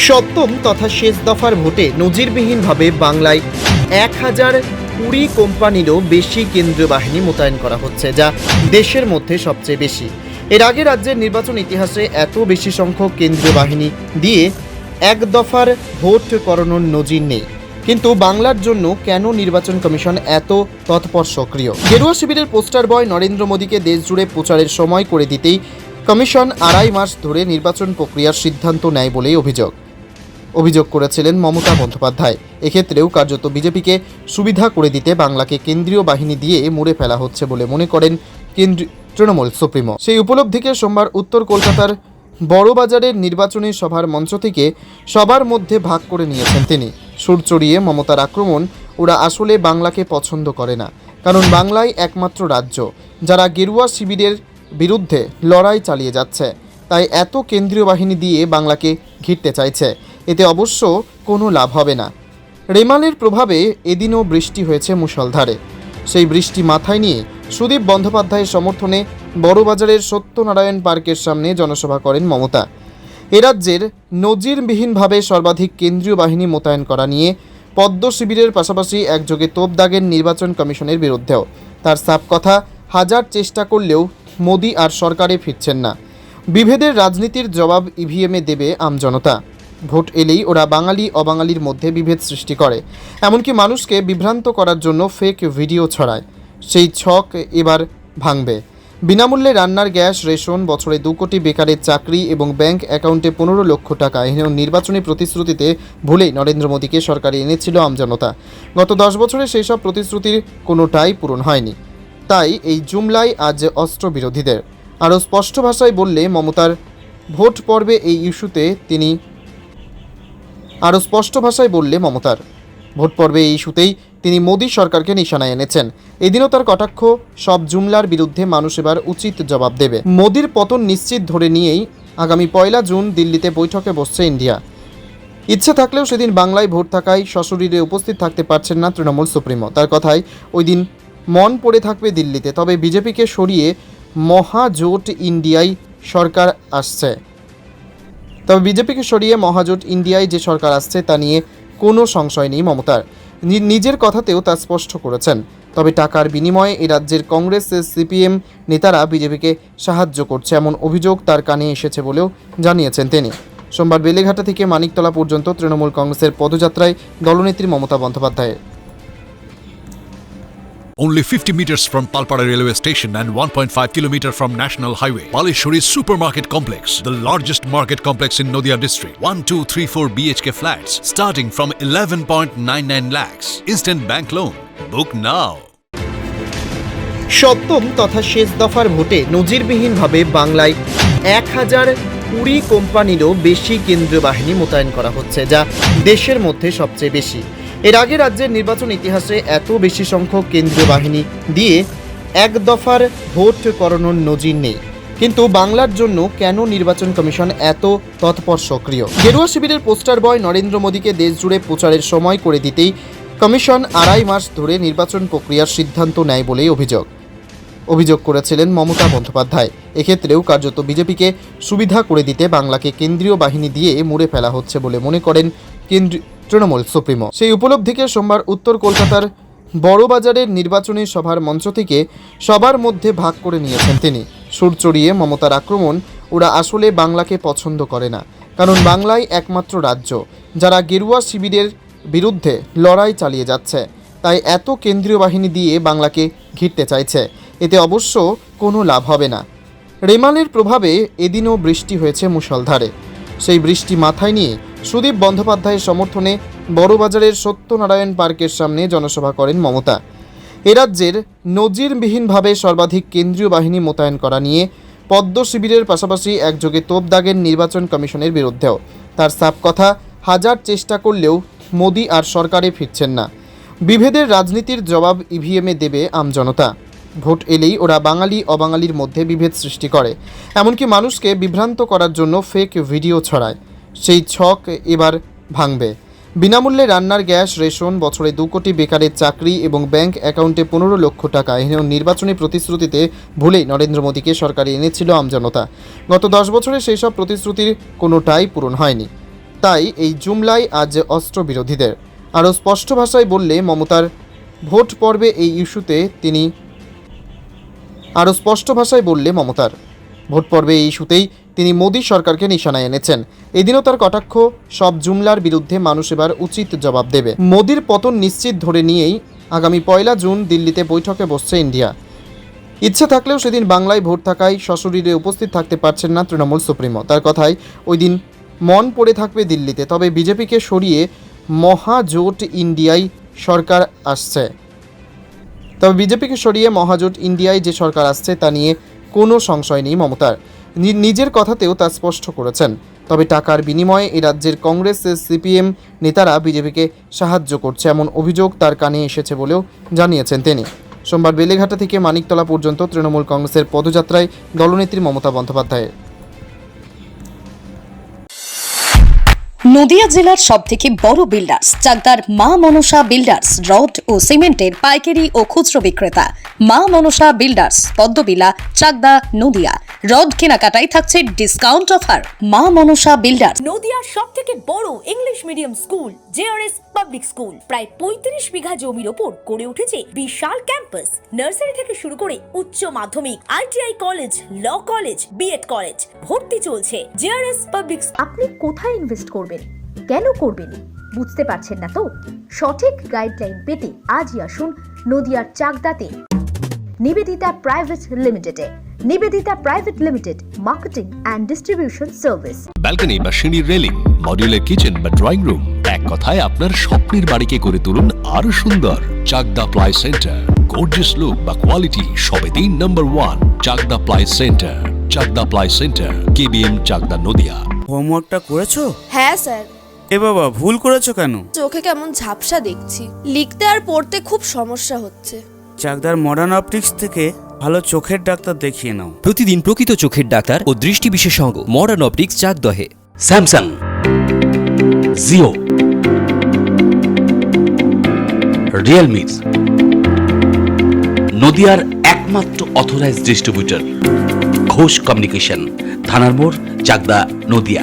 সপ্তম তথা শেষ দফার ভোটে নজিরবিহীনভাবে বাংলায় 1020 কোম্পানিরও বেশি কেন্দ্রীয় বাহিনী মোতায়েন করা হচ্ছে, যা দেশের মধ্যে সবচেয়ে বেশি। এর আগে রাজ্যের নির্বাচন ইতিহাসে এত বেশি সংখ্যক কেন্দ্রীয় বাহিনী দিয়ে এক দফার ভোট করানোর নজির নেই। কিন্তু বাংলার জন্য কেন নির্বাচন কমিশন এত তৎপর সক্রিয়? গেরুয়া শিবিরের পোস্টার বয় নরেন্দ্র মোদীকে দেশজুড়ে প্রচারের সময় করে দিতেই কমিশন 2.5 মাস ধরে নির্বাচন প্রক্রিয়ার সিদ্ধান্ত নেয় বলেই অভিযোগ করেছিলেন মমতা বন্দ্যোপাধ্যায়। এক্ষেত্রেও কার্যত বিজেপিকে সুবিধা করে দিতে বাংলাকে কেন্দ্রীয় বাহিনী দিয়ে মুড়ে ফেলা হচ্ছে বলে মনে করেন তৃণমূল সুপ্রিমো। সেই উপলব্ধিকে সোমবার উত্তর কলকাতার বড়বাজারের নির্বাচনী সভার মঞ্চ থেকে সবার মধ্যে ভাগ করে নিয়েছেন তিনি। সুর চড়িয়ে মমতার আক্রমণ, ওরা আসলে বাংলাকে পছন্দ করে না, কারণ বাংলাই একমাত্র রাজ্য যারা গেরুয়া শিবিরের বিরুদ্ধে লড়াই চালিয়ে যাচ্ছে, তাই এত কেন্দ্রীয় বাহিনী দিয়ে বাংলাকে ঘিরতে চাইছে। এতে অবশ্য কোনো লাভ হবে না। রেমালের প্রভাবে এদিনও বৃষ্টি হয়েছে মুষলধারে। সেই বৃষ্টি মাথায় নিয়ে সুদীপ বন্দ্যোপাধ্যায়ের সমর্থনে বড়বাজারের সত্যনারায়ণ পার্কের সামনে জনসভা করেন মমতা। এ রাজ্যের নজিরবিহীনভাবে সর্বাধিক কেন্দ্রীয় বাহিনী মোতায়েন করা নিয়ে পদ্ম শিবিরের পাশাপাশি একযোগে তোপ দাগেন নির্বাচন কমিশনের বিরুদ্ধেও। তার সাফ কথা, হাজার চেষ্টা করলেও মোদী আর সরকারে ফিরছেন না। বিভেদের রাজনীতির জবাব ইভিএমে দেবে আমজনতা। ভোট এলেই ওরা বাঙালি অবাঙালির মধ্যে বিভেদ সৃষ্টি করে, এমনকি মানুষকে বিভ্রান্ত করার জন্য ফেক ভিডিও ছড়ায়। সেই ছক এবার ভাঙবে। বিনামূল্যে রান্নার গ্যাস, রেশন, বছরে 2 কোটি বেকারের চাকরি এবং ব্যাংক অ্যাকাউন্টে 15 লক্ষ টাকা এনেও নির্বাচনী প্রতিশ্রুতিতে ভুলেই নরেন্দ্র মোদীকে সরকারে এনেছিল আমজনতা। গত 10 বছরে সেই সব প্রতিশ্রুতির কোনোটাই পূরণ হয়নি। তাই এই জুমলাই আজ অস্ত্র বিরোধীদের। আরও স্পষ্ট ভাষায় বললে মমতার ভোট পর্বে এই ইস্যুতেই তিনি মোদী সরকারকে নিশানায় এনেছেন। এদিনও তার কটাক্ষ, সব জুমলার বিরুদ্ধে মানুষ এবার উচিত জবাব দেবে। মোদীর পতন নিশ্চিত ধরে নিয়েই আগামী 1 জুন দিল্লিতে বৈঠকে বসছে ইন্ডিয়া। ইচ্ছে থাকলেও সেদিন বাংলায় ভোট থাকায় সশরীরে উপস্থিত থাকতে পারছেন না তৃণমূল সুপ্রিমো। তার কথায় ওই দিন মন পড়ে থাকবে দিল্লিতে। তবে বিজেপিকে সরিয়ে মহাজোট ইন্ডিয়ায় যে সরকার আসছে তা নিয়ে কোনো সংশয় নেই মমতার। নিজের কথাতেও তা স্পষ্ট করেছেন। তবে টাকার বিনিময়ে এ রাজ্যের কংগ্রেস, সিপিএম নেতারা বিজেপিকে সাহায্য করছে, এমন অভিযোগ তার কানে এসেছে বলেও জানিয়েছেন তিনি। সোমবার বেলেঘাটা থেকে মানিকতলা পর্যন্ত তৃণমূল কংগ্রেসের পদযাত্রায় দলনেত্রী মমতা বন্দ্যোপাধ্যায়ের। Only 50 meters from Palpara railway station and 1.5 kilometer from National Highway, Palishuri Supermarket Complex, the largest market complex in Noida district. 1, 2, 3, 4 BHK flats starting from 11.99 lakhs. Instant bank loan. Book now. সপ্তম তথা শেষ দফার ভোটে নজিরবিহীনভাবে বাংলায় 1020 কোম্পানিরও বেশি কেন্দ্রীয় বাহিনী মোতায়েন করা হচ্ছে, যা দেশের মধ্যে সবচেয়ে বেশি। এর আগে রাজ্যের নির্বাচন ইতিহাসে এত বেশি সংখ্যক কেন্দ্রীয় বাহিনী দিয়ে এক দফার ভোট করানোর নজির নেই। কিন্তু বাংলার জন্য কেন নির্বাচন কমিশন এত তৎপর সক্রিয়? গেরুয়া শিবিরের পোস্টার বয় নরেন্দ্র মোদীকে দেশজুড়ে প্রচারের সময় করে দিতেই কমিশন 2.5 মাস ধরে নির্বাচন প্রক্রিয়ার সিদ্ধান্ত নেয় বলেই অভিযোগ করেছিলেন মমতা বন্দ্যোপাধ্যায়। এক্ষেত্রেও কার্যত বিজেপিকে সুবিধা করে দিতে বাংলাকে কেন্দ্রীয় বাহিনী দিয়ে মুড়ে ফেলা হচ্ছে বলে মনে করেন তৃণমূল সুপ্রিমো। সেই উপলব্ধিকে সোমবার উত্তর কলকাতার বড়বাজারের নির্বাচনী সভার মঞ্চ থেকে সবার মধ্যে ভাগ করে নিয়েছেন তিনি। সুর চড়িয়ে মমতার আক্রমণ, ওরা আসলে বাংলাকে পছন্দ করে না, কারণ বাংলাই একমাত্র রাজ্য যারা গেরুয়া শিবিরের বিরুদ্ধে লড়াই চালিয়ে যাচ্ছে, তাই এত কেন্দ্রীয় বাহিনী দিয়ে বাংলাকে ঘিরতে চাইছে। এতে অবশ্য কোনো লাভ হবে না। রেমালের প্রভাবে এদিনও বৃষ্টি হয়েছে মুষলধারে। সেই বৃষ্টি মাথায় নিয়ে সুদীপ বন্দ্যোপাধ্যায়ের সমর্থনে বড়বাজারের সত্যনারায়ণ পার্কের সামনে জনসভা করেন মমতা। এ রাজ্যের নজিরবিহীনভাবে সর্বাধিক কেন্দ্রীয় বাহিনী মোতায়েন করা নিয়ে পদ্ম শিবিরের পাশাপাশি একযোগে তোপ দাগেন নির্বাচন কমিশনের বিরুদ্ধেও। তার সাফ কথা, হাজার চেষ্টা করলেও মোদী আর সরকারে ফিরছেন না। বিভেদের রাজনীতির জবাব ইভিএমে দেবে আমজনতা। ভোট এলেই ওরা বাঙালি অবাঙালির মধ্যে বিভেদ সৃষ্টি করে, এমনকি মানুষকে বিভ্রান্ত করার জন্য ফেক ভিডিও ছড়ায়। সেই ছক এবার ভাঙবে। বিনামূল্যে রান্নার গ্যাস, রেশন, বছরে 2 কোটি বেকারের চাকরি এবং ব্যাংক অ্যাকাউন্টে 15 লক্ষ টাকা এনেও নির্বাচনী প্রতিশ্রুতিতে ভুলেই নরেন্দ্র মোদীকে সরকারে এনেছিল আমজনতা। গত 10 বছরে সেই সব প্রতিশ্রুতির কোনোটাই পূরণ হয়নি। তাই এই জুমলায় আজ অস্ত্রবিরোধীদের। আরও স্পষ্ট ভাষায় বললে মমতার ভোট পর্বে এই ইস্যুতে তিনি মোদী সরকারকে নিশানায় এনেছেন। এদিনও তার কটাক্ষ, সব জুমলার বিরুদ্ধে মানুষ এবার উচিত জবাব দেবে। মোদির পতন নিশ্চিত ধরে নিয়েই আগামী 1 জুন দিল্লিতে বৈঠকে বসছে ইন্ডিয়া। ইচ্ছে থাকলেও সেদিন বাংলায় ভোট থাকায় সশরীরে উপস্থিত থাকতে পারছেন না তৃণমূল সুপ্রিমো। তার কথায় ওই দিন মন পড়ে থাকবে দিল্লিতে। তবে বিজেপিকে সরিয়ে মহাজোট ইন্ডিয়ায় যে সরকার আসছে তা নিয়ে কোনো সংশয় নেই মমতার। নিজের কথাতেও তা স্পষ্ট করেছেন। তবে টাকার বিনিময়ে এ রাজ্যের কংগ্রেস সিপিএম নেতারা বিজেপিকে সাহায্য করছে এমন অভিযোগ তার কানে এসেছে বলেও জানিয়েছেন তিনি। সোমবার বেলেঘাটা থেকে মানিকতলা পর্যন্ত তৃণমূল কংগ্রেসের পদযাত্রায় দলনেত্রী মমতা বন্দ্যোপাধ্যায়ের। নদিয়া জেলার সবথেকে বড় বিল্ডার্স চাকদার মা মনসা বিল্ডার্স, রড ও সিমেন্টের পাইকারি ও খুচরো বিক্রেতা। মা মনসা বিল্ডার্স, পদ্মবিলা, চাকদা, নদিয়া। রড কেনাকাটায় থাকছে ডিসকাউন্ট অফার। মা মনসা বিল্ডার্স। নদিয়ার সবথেকে বড় English medium school JRS public school, প্রায় 35 বিঘা জমির ওপর গড়ে উঠেছে বিশাল ক্যাম্পাস। নার্সারি থেকে শুরু করে উচ্চ মাধ্যমিক, ITI college, law college, BEd college, ভর্তি চলছে। JRS public. আপনি কোথায় ইনভেস্ট করবেন, কেন করবেন বুঝতে পারছেন না তো? সঠিক গাইডলাইন পেতে আজই আসুন নদিয়ার চাকদাতে নিবেদিতা প্রাইভেট লিমিটেডে। Nivedita private limited, marketing and distribution service. Balcony বা সিঁড়ির রেলিং, মডিউলার কিচেন বা ড্রয়িং রুম, এক কথায় আপনার স্বপ্নের বাড়িকে করে তুলুন আরো সুন্দর। Chakdah ply centre, gorgeous look বা কোয়ালিটি সবেতেই number 1। Chakdah ply centre, Chakdah ply centre, KBM, Chakdah, Nadia. হোমওয়ার্কটা করেছো? হ্যাঁ স্যার। এ বাবা, ভুল করেছো কেন? চোখে কেমন ঝাপসা দেখছি, লিখতে আর পড়তে খুব সমস্যা হচ্ছে। চাকদার মডার্ন অপটিক্স থেকে ভালো চোখের ডাক্তার দেখিয়ে নাও। প্রতিদিন প্রকৃত চোখের ডাক্তার ও দৃষ্টি বিশেষজ্ঞ মডার্ন অপটিক্স চাকদহে। স্যামসাং, জিও, রিয়েলমি, নদিয়ার একমাত্র অথরাইজড ডিস্ট্রিবিউটর ঘোষ কমিউনিকেশন, থানার মোড়, চাকদা, নদিয়া।